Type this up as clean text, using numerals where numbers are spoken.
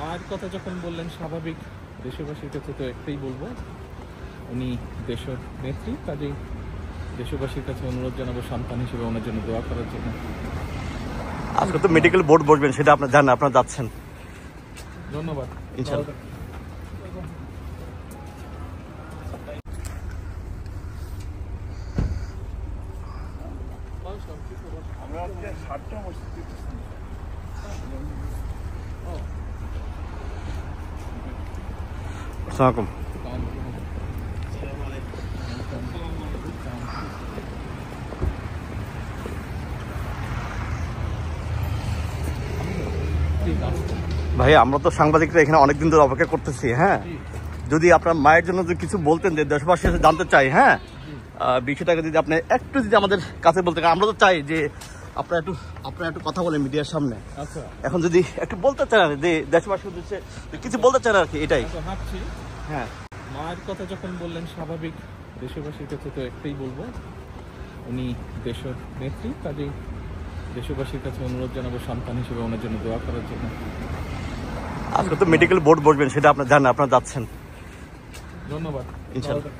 মায়ের কথা যখন বললেন স্বাভাবিক দেশবাসীর কাছে তো একটাই বলবো, উনি দেশের নেত্রী, কাজেই দেশবাসীর কাছে অনুরোধ জানাবো সন্তান হিসেবে ওনার জন্য দোয়া করার জন্য। আজকে তো মেডিকেল বোর্ড বসবেন, সেটা আপনার জানেন, আপনারা যাচ্ছেন। ধন্যবাদ। ইনশাআল্লাহ। আসসালামু আলাইকুম। ভাই, আমরা তো সাংবাদিকরা এখানে অনেকদিন ধরে অপেক্ষা করতেছি। হ্যাঁ, যদি আপনার মায়ের জন্য যদি কিছু বলতেন, যে দেশবাসী জানতে চাই, হ্যাঁ বিষয়টাকে যদি আপনি একটু যদি আমাদের কাছে বলতে, আমরা তো চাই যে আপনারা একটু কথা বলেন মিডিয়ার সামনে। আচ্ছা, এখন যদি একটু বলতে চান যে দেশবাসীর উদ্দেশ্যে কিছু বলতে চান আর কি, এটাই। হাঁটছি। হ্যাঁ, মায়ের কথা যখন বললেন স্বাভাবিক দেশবাসীর কাছে তো একটাই বলবো, উনি দেশের নেত্রী, কাজেই দেশবাসীর কাছে অনুরোধ জানাবো সন্তান হিসেবে ওনার জন্য দোয়া করার জন্য। আজকে তো মেডিকেল বোর্ড বসবেন, সেটা আপনার জানেন, আপনারা যাচ্ছেন। ধন্যবাদ। ইনশাআল্লাহ।